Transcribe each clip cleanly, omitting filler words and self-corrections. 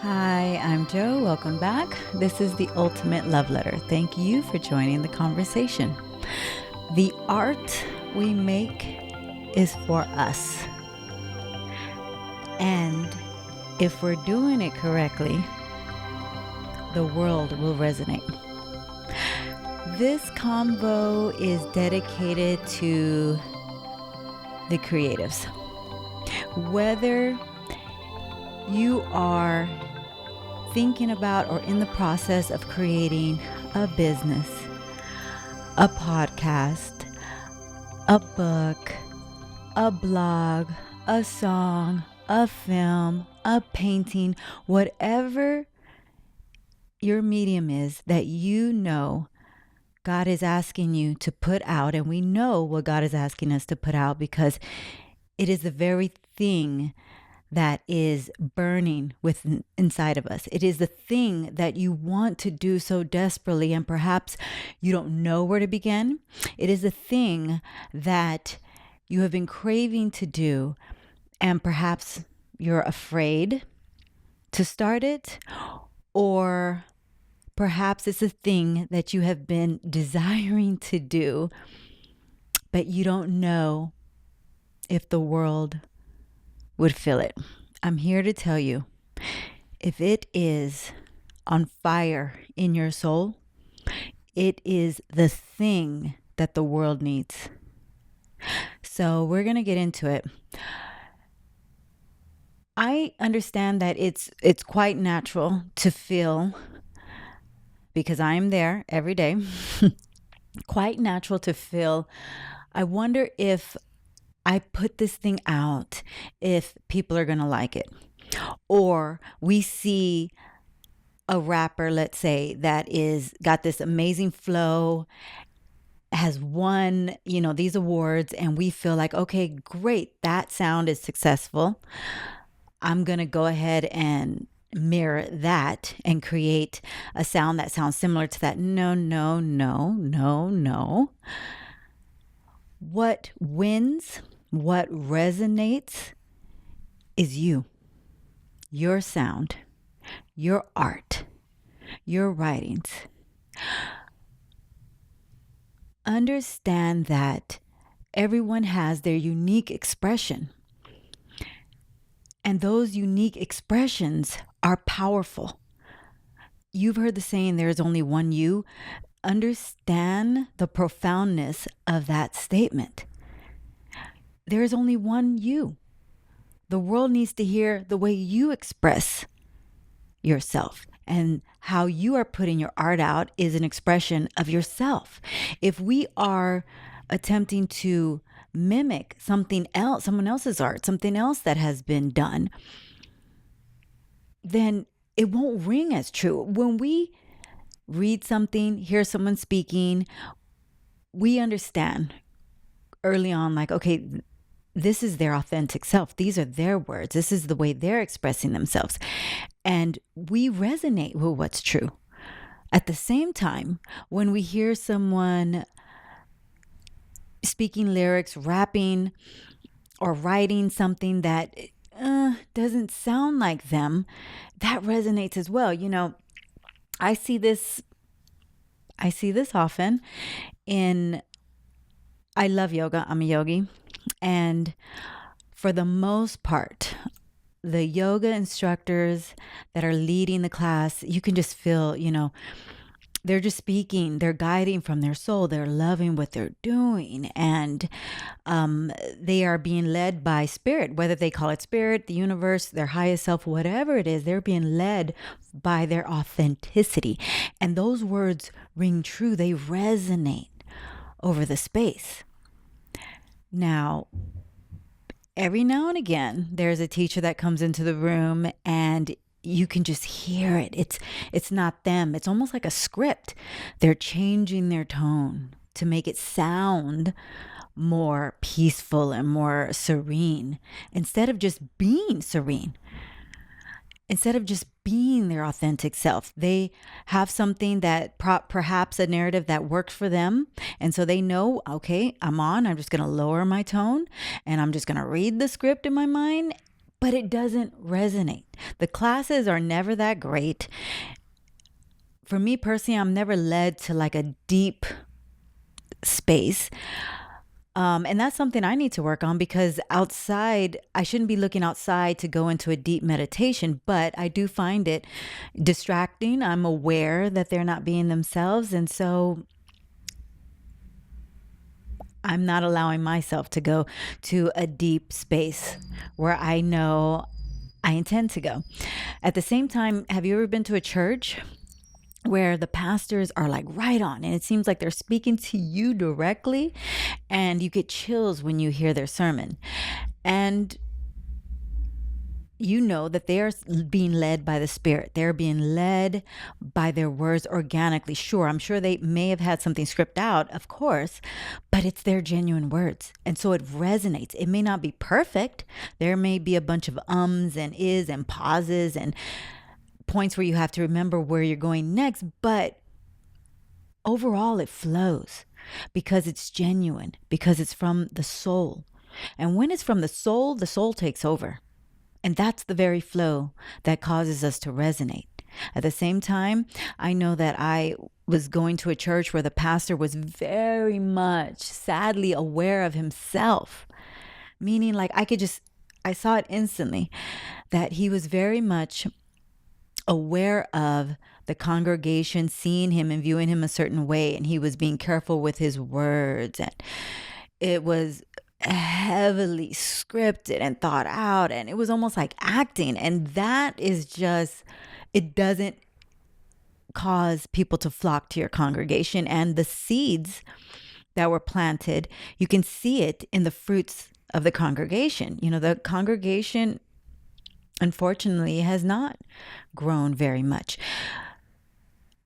Hi, I'm Joe. Welcome back. This is the Ultimate Love Letter. Thank you for joining the conversation. The art we make is for us. And if we're doing it correctly, the world will resonate. This convo is dedicated to the creatives. Whether you are thinking about or in the process of creating a business, a podcast, a book, a blog, a song, a film, a painting, whatever your medium is that you know God is asking you to put out, and we know what God is asking us to put out because it is the very thing that is burning within inside of us. It is the thing that you want to do so desperately, and perhaps you don't know where to begin. It is the thing that you have been craving to do, and perhaps you're afraid to start it, or perhaps it's a thing that you have been desiring to do, but you don't know if the world would feel it. I'm here to tell you, if it is on fire in your soul, it is the thing that the world needs. So we're going to get into it. I understand that it's quite natural to feel, because I am there every day, quite natural to feel, I wonder if I put this thing out, if people are going to like it. Or we see a rapper, let's say, that is got this amazing flow, has won, these awards, and we feel like, okay, great, that sound is successful. I'm going to go ahead and mirror that and create a sound that sounds similar to that. No, no, no, no, no. What wins, what resonates is you, your sound, your art, your writings. Understand that everyone has their unique expression. And those unique expressions are powerful. You've heard the saying, there is only one you. Understand the profoundness of that statement. There is only one you. The world needs to hear the way you express yourself, and how you are putting your art out is an expression of yourself. If we are attempting to mimic something else, someone else's art, something else that has been done, then it won't ring as true. When we read something, hear someone speaking, we understand early on, like, okay, this is their authentic self. These are their words. This is the way they're expressing themselves. And we resonate with what's true. At the same time, when we hear someone speaking lyrics, rapping, or writing something that doesn't sound like them, that resonates as well. I see this often I love yoga. I'm a yogi. And for the most part, the yoga instructors that are leading the class, you can just feel, they're just speaking, they're guiding from their soul, they're loving what they're doing, and they are being led by spirit, whether they call it spirit, the universe, their highest self, whatever it is, they're being led by their authenticity. And those words ring true, they resonate over the space. Now, every now and again, there's a teacher that comes into the room and you can just hear it. It's not them. It's almost like a script. They're changing their tone to make it sound more peaceful and more serene, instead of just being serene. Instead of just being their authentic self, they have something that perhaps a narrative that worked for them. And so they know, okay, I'm just going to lower my tone and I'm just going to read the script in my mind. but it doesn't resonate. The classes are never that great. For me personally, I'm never led to like a deep space. And that's something I need to work on, because outside, I shouldn't be looking outside to go into a deep meditation, but I do find it distracting. I'm aware that they're not being themselves. And so I'm not allowing myself to go to a deep space where I know I intend to go. At the same time, have you ever been to a church where the pastors are like right on and it seems like they're speaking to you directly, and you get chills when you hear their sermon, and you know that they are being led by the Spirit. They're being led by their words organically. Sure, I'm sure they may have had something scripted out, of course, but it's their genuine words. And so it resonates. It may not be perfect. There may be a bunch of ums and is and pauses and points where you have to remember where you're going next, but overall it flows because it's genuine, because it's from the soul. And when it's from the soul takes over. And that's the very flow that causes us to resonate. At the same time, I know that I was going to a church where the pastor was very much, sadly, aware of himself. Meaning, like, I saw it instantly that he was very much aware of the congregation seeing him and viewing him a certain way. And he was being careful with his words. And it was heavily scripted and thought out, and it was almost like acting. And that is just, it doesn't cause people to flock to your congregation. And the seeds that were planted, you can see it in the fruits of the congregation. You know, the congregation, unfortunately, has not grown very much.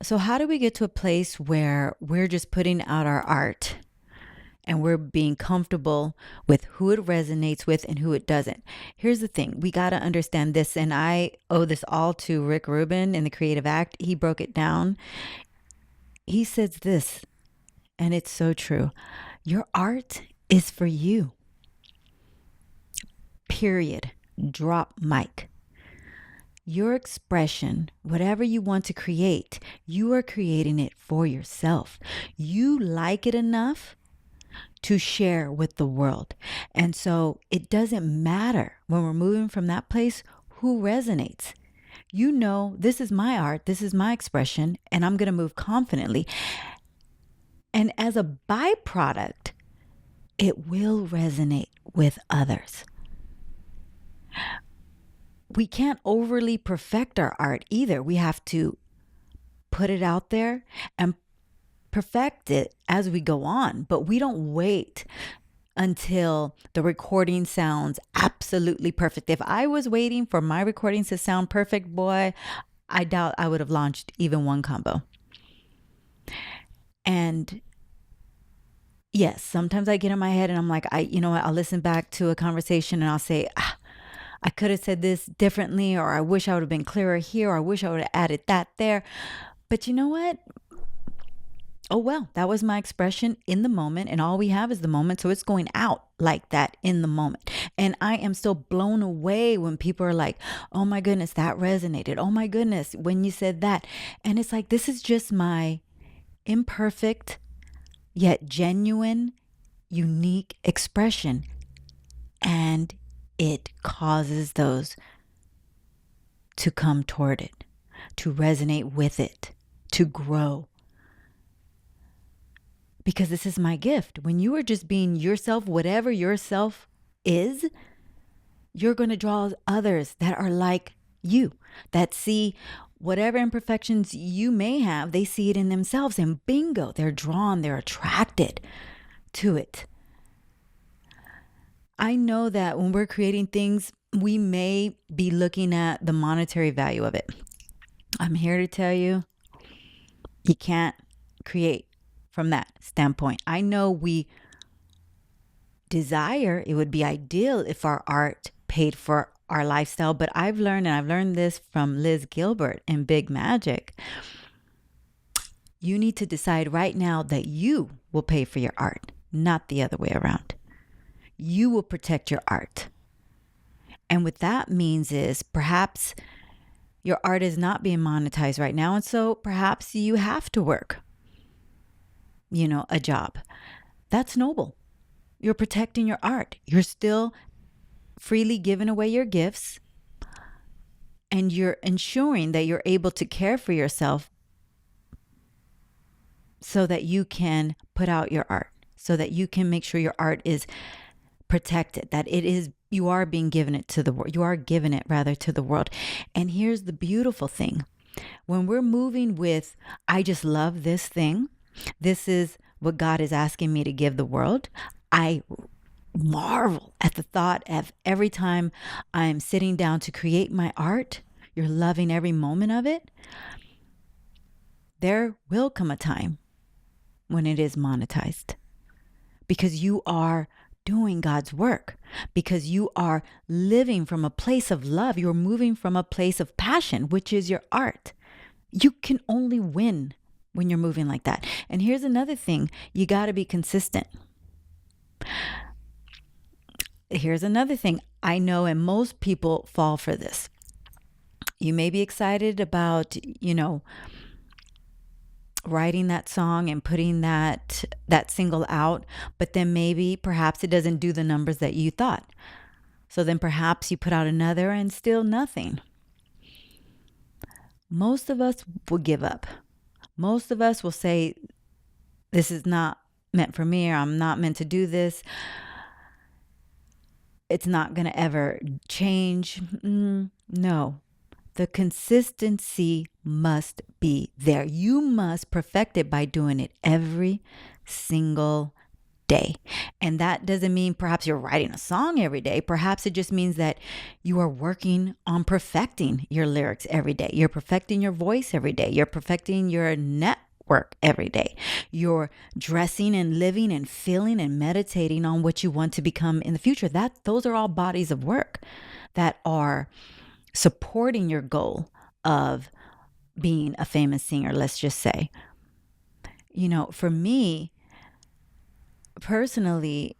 So how do we get to a place where we're just putting out our art and we're being comfortable with who it resonates with and who it doesn't? Here's the thing. We got to understand this. And I owe this all to Rick Rubin in the Creative Act. He broke it down. He says this, and it's so true. Your art is for you. Period. Drop mic. Your expression, whatever you want to create, you are creating it for yourself. You like it enough to share with the world. And so it doesn't matter when we're moving from that place who resonates. You know, this is my art, this is my expression, and I'm going to move confidently. And as a byproduct, it will resonate with others. We can't overly perfect our art either. We have to put it out there and perfect it as we go on, but we don't wait until the recording sounds absolutely perfect. If I was waiting for my recordings to sound perfect, boy, I doubt I would have launched even one Convo. And yes, sometimes I get in my head and I'm like, you know what, I'll listen back to a conversation and I'll say, I could have said this differently, or I wish I would have been clearer here, or I wish I would have added that there. But you know what? Oh, well, that was my expression in the moment, and all we have is the moment. So it's going out like that in the moment. And I am still blown away when people are like, oh my goodness, that resonated. Oh my goodness, when you said that. And it's like, this is just my imperfect, yet genuine, unique expression. And it causes those to come toward it, to resonate with it, to grow. Because this is my gift. When you are just being yourself, whatever yourself is, you're going to draw others that are like you, that see whatever imperfections you may have, they see it in themselves, and bingo, they're drawn, they're attracted to it. I know that when we're creating things, we may be looking at the monetary value of it. I'm here to tell you, you can't create from that standpoint. I know we desire, it would be ideal if our art paid for our lifestyle, but I've learned this from Liz Gilbert in Big Magic. You need to decide right now that you will pay for your art, not the other way around. You will protect your art. And what that means is perhaps your art is not being monetized right now. And so perhaps you have to work, a job. That's noble. You're protecting your art. You're still freely giving away your gifts, and you're ensuring that you're able to care for yourself so that you can put out your art, so that you can make sure your art is protected, that you are being given it to the world. You are giving it rather to the world. And here's the beautiful thing. When we're moving with, I just love this thing, this is what God is asking me to give the world, I marvel at the thought of every time I'm sitting down to create my art, you're loving every moment of it. There will come a time when it is monetized, because you are doing God's work, because you are living from a place of love. You're moving from a place of passion, which is your art. You can only win when you're moving like that. And here's another thing. You got to be consistent. Here's another thing I know, and most people fall for this. You may be excited about, writing that song and putting that single out, but then perhaps it doesn't do the numbers that you thought. So then perhaps you put out another and still nothing. Most of us will give up. Most of us will say, this is not meant for me, or I'm not meant to do this. It's not going to ever change. No. The consistency must be there. You must perfect it by doing it every single day. And that doesn't mean perhaps you're writing a song every day. Perhaps it just means that you are working on perfecting your lyrics every day. You're perfecting your voice every day. You're perfecting your network every day. You're dressing and living and feeling and meditating on what you want to become in the future. Those are all bodies of work that are supporting your goal of being a famous singer, let's just say. For me personally,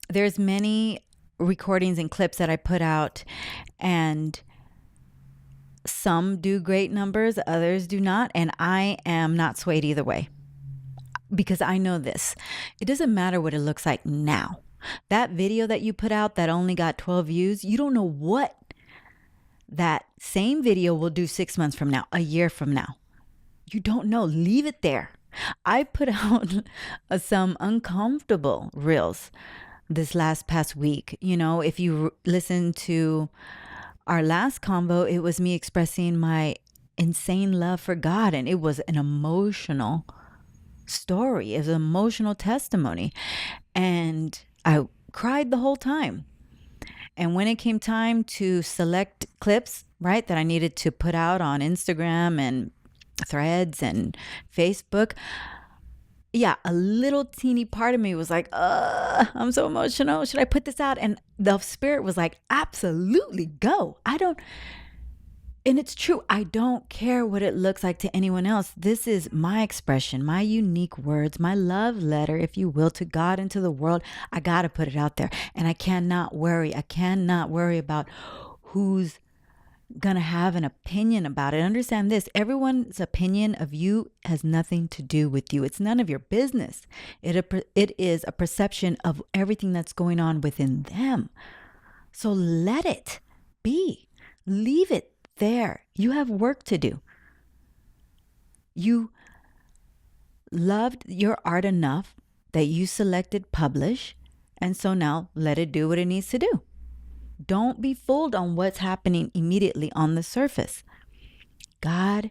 there's many recordings and clips that I put out, and some do great numbers, others do not. And I am not swayed either way, because I know this. It doesn't matter what it looks like now. That video that you put out that only got 12 views, you don't know what that same video will do 6 months from now, a year from now. You don't know. Leave it there. I put out some uncomfortable reels this past week. If you listen to our last convo, it was me expressing my insane love for God, and it was an emotional story. It was an emotional testimony, and I cried the whole time. And when it came time to select clips, right, that I needed to put out on Instagram and Threads and Facebook, a little teeny part of me was like, I'm so emotional. Should I put this out? And the Spirit was like, absolutely, go. And it's true. I don't care what it looks like to anyone else. This is my expression, my unique words, my love letter, if you will, to God and to the world. I got to put it out there. And I cannot worry. I cannot worry about who's going to have an opinion about it. Understand this. Everyone's opinion of you has nothing to do with you. It's none of your business. It is a perception of everything that's going on within them. So let it be. Leave it there. You have work to do. You loved your art enough that you selected publish, and so now let it do what it needs to do. Don't be fooled on what's happening immediately on the surface. God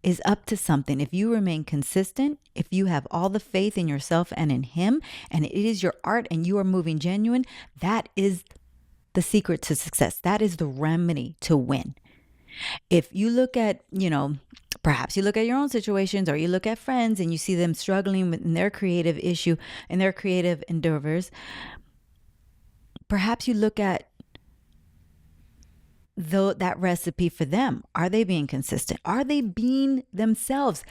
is up to something. If you remain consistent, if you have all the faith in yourself and in Him, and it is your art and you are moving genuine, that is the secret to success. That is the remedy to win. If you look at, perhaps you look at your own situations, or you look at friends and you see them struggling in their creative issue and their creative endeavors, perhaps you look at that recipe for them. Are they being consistent? Are they being themselves?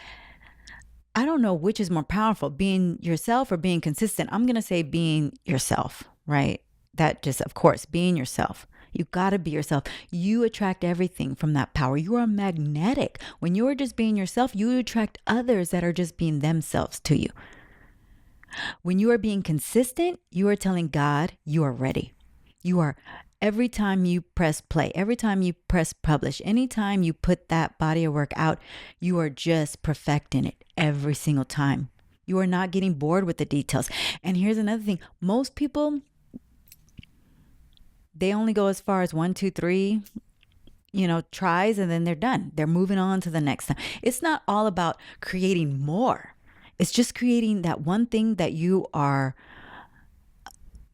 I don't know which is more powerful, being yourself or being consistent. I'm going to say being yourself, right? that just, of course, being yourself. You got to be yourself. You attract everything from that power. You are magnetic. When you are just being yourself, you attract others that are just being themselves to you. When you are being consistent, you are telling God you are ready. You are, every time you press play, every time you press publish, anytime you put that body of work out, you are just perfecting it every single time. You are not getting bored with the details. And here's another thing. Most people, they only go as far as 1, 2, 3, tries, and then they're done. They're moving on to the next time. It's not all about creating more. It's just creating that one thing that you are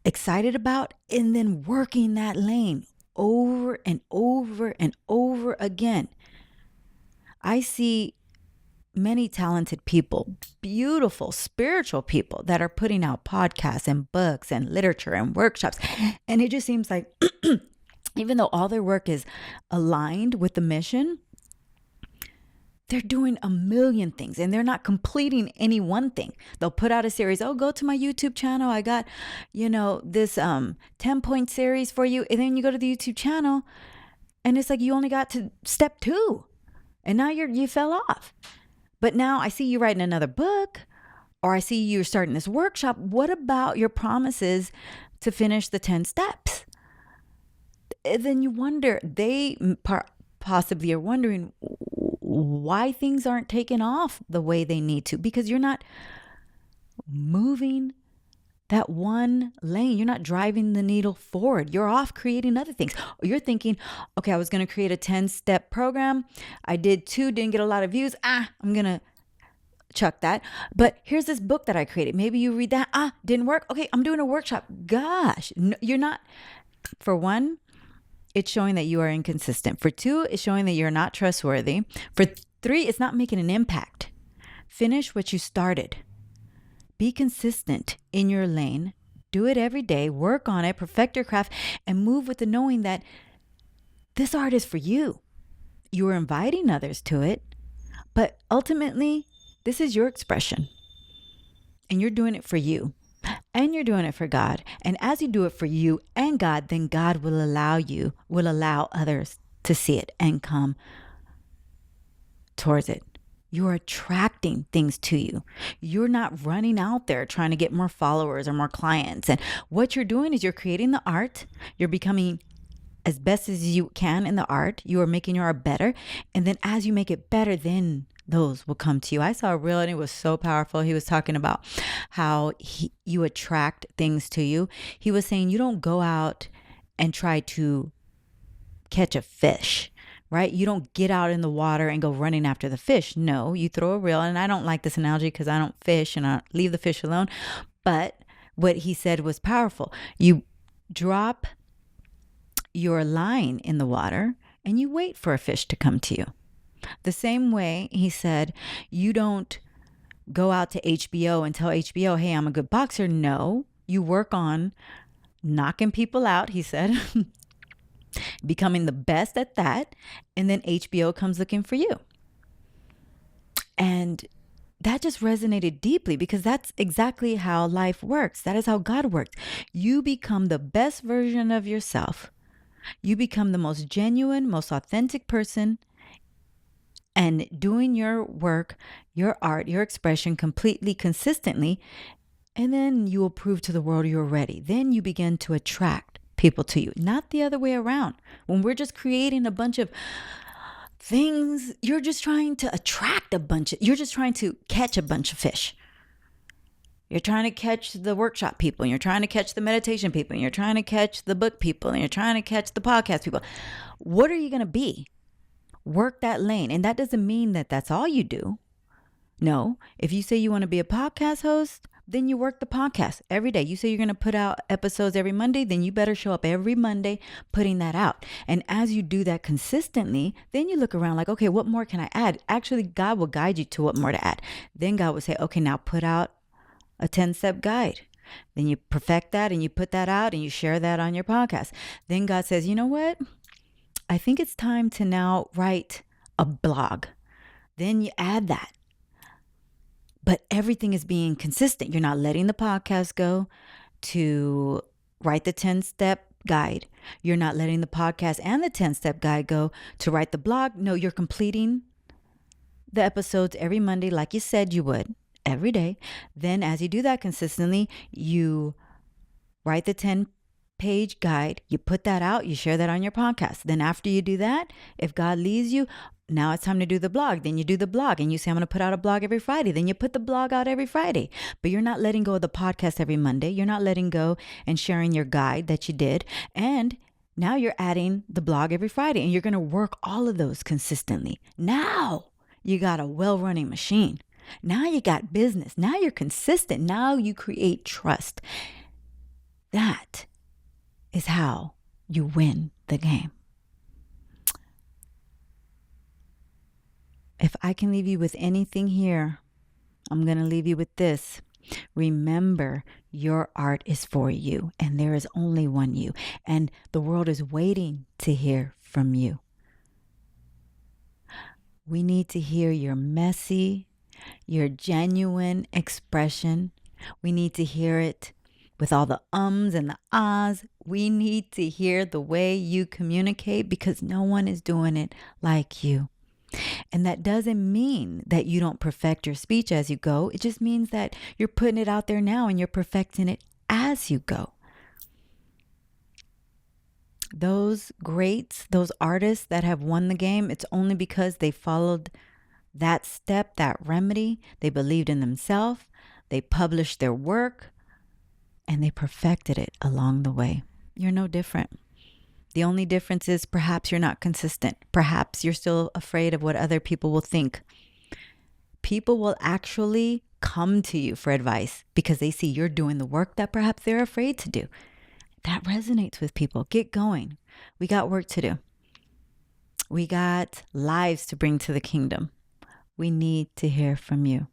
excited about and then working that lane over and over and over again. I see many talented people, beautiful spiritual people that are putting out podcasts and books and literature and workshops. And it just seems like even though all their work is aligned with the mission, they're doing a million things and they're not completing any one thing. They'll put out a series. Oh, go to my YouTube channel. I got, this 10-point series for you. And then you go to the YouTube channel and it's like you only got to step 2 and now you fell off. But now I see you writing another book, or I see you're starting this workshop. What about your promises to finish the 10 steps? And then you wonder, they possibly are wondering why things aren't taking off the way they need to, because you're not moving that one lane. You're not driving the needle forward. You're off creating other things. You're thinking, okay, I was going to create a 10-step program. I did 2, didn't get a lot of views. I'm going to chuck that. But here's this book that I created. Maybe you read that. Didn't work. Okay, I'm doing a workshop. Gosh, no, you're not. For 1, it's showing that you are inconsistent. For 2, it's showing that you're not trustworthy. For 3, it's not making an impact. Finish what you started. Be consistent in your lane. Do it every day. Work on it. Perfect your craft and move with the knowing that this art is for you. You are inviting others to it, but ultimately, this is your expression. And you're doing it for you. And you're doing it for God. And as you do it for you and God, then God will allow others to see it and come towards it. You're attracting things to you. You're not running out there trying to get more followers or more clients. And what you're doing is you're creating the art. You're becoming as best as you can in the art. You are making your art better. And then as you make it better, then those will come to you. I saw a reel and it was so powerful. He was talking about how you attract things to you. He was saying you don't go out and try to catch a fish, right? You don't get out in the water and go running after the fish. No, you throw a reel. And I don't like this analogy because I don't fish and I leave the fish alone. But what he said was powerful. You drop your line in the water and you wait for a fish to come to you. The same way, he said, you don't go out to HBO and tell HBO, hey, I'm a good boxer. No, you work on knocking people out, he said, becoming the best at that. And then HBO comes looking for you. And that just resonated deeply because that's exactly how life works. That is how God works. You become the best version of yourself. You become the most genuine, most authentic person, and doing your work, your art, your expression completely consistently. And then you will prove to the world you're ready. Then you begin to attract people to you, not the other way around. When we're just creating a bunch of things, you're just trying to you're just trying to catch a bunch of fish. You're trying to catch the workshop people, and you're trying to catch the meditation people, and you're trying to catch the book people, and you're trying to catch the podcast people. What are you going to be? Work that lane. And that doesn't mean that that's all you do. No, if you say you want to be a podcast host, then you work the podcast every day. You say you're going to put out episodes every Monday, then you better show up every Monday putting that out. And as you do that consistently, then you look around like, okay, what more can I add? Actually, God will guide you to what more to add. Then God will say, okay, now put out a 10-step guide. Then you perfect that and you put that out and you share that on your podcast. Then God says, you know what? I think it's time to now write a blog. Then you add that. But everything is being consistent. You're not letting the podcast go to write the 10-step guide. You're not letting the podcast and the 10-step guide go to write the blog. No, you're completing the episodes every Monday like you said you would, every day. Then as you do that consistently, you write the 10-page guide, you put that out, you share that on your podcast. Then after you do that, if God leads you, now it's time to do the blog. Then you do the blog and you say, I'm going to put out a blog every Friday. Then you put the blog out every Friday. But you're not letting go of the podcast every Monday. You're not letting go and sharing your guide that you did. And now you're adding the blog every Friday, and you're going to work all of those consistently. Now you got a well-running machine. Now you got business. Now you're consistent. Now you create trust. That is how you win the game. If I can leave you with anything here, I'm going to leave you with this. Remember, your art is for you, and there is only one you, and the world is waiting to hear from you. We need to hear your messy, your genuine expression. We need to hear it with all the ums and the ahs. We need to hear the way you communicate, because no one is doing it like you. And that doesn't mean that you don't perfect your speech as you go. It just means that you're putting it out there now and you're perfecting it as you go. Those greats, those artists that have won the game, it's only because they followed that step, that remedy. They believed in themselves. They published their work and they perfected it along the way. You're no different. The only difference is perhaps you're not consistent. Perhaps you're still afraid of what other people will think. People will actually come to you for advice because they see you're doing the work that perhaps they're afraid to do. That resonates with people. Get going. We got work to do. We got lives to bring to the kingdom. We need to hear from you.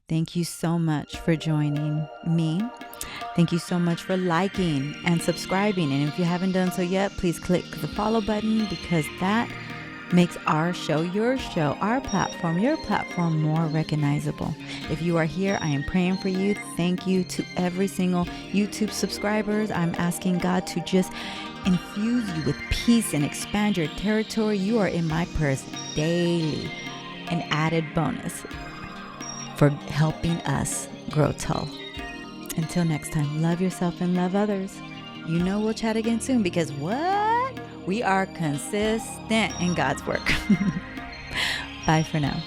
Thank you so much for joining me. Thank you so much for liking and subscribing. And if you haven't done so yet, please click the follow button, because that makes our show, your show, our platform, your platform more recognizable. If you are here, I am praying for you. Thank you to every single YouTube subscribers. I'm asking God to just infuse you with peace and expand your territory. You are in my prayers daily. An added bonus for helping us grow tall. Until next time, love yourself and love others. You know we'll chat again soon, because what? We are consistent in God's work. Bye for now.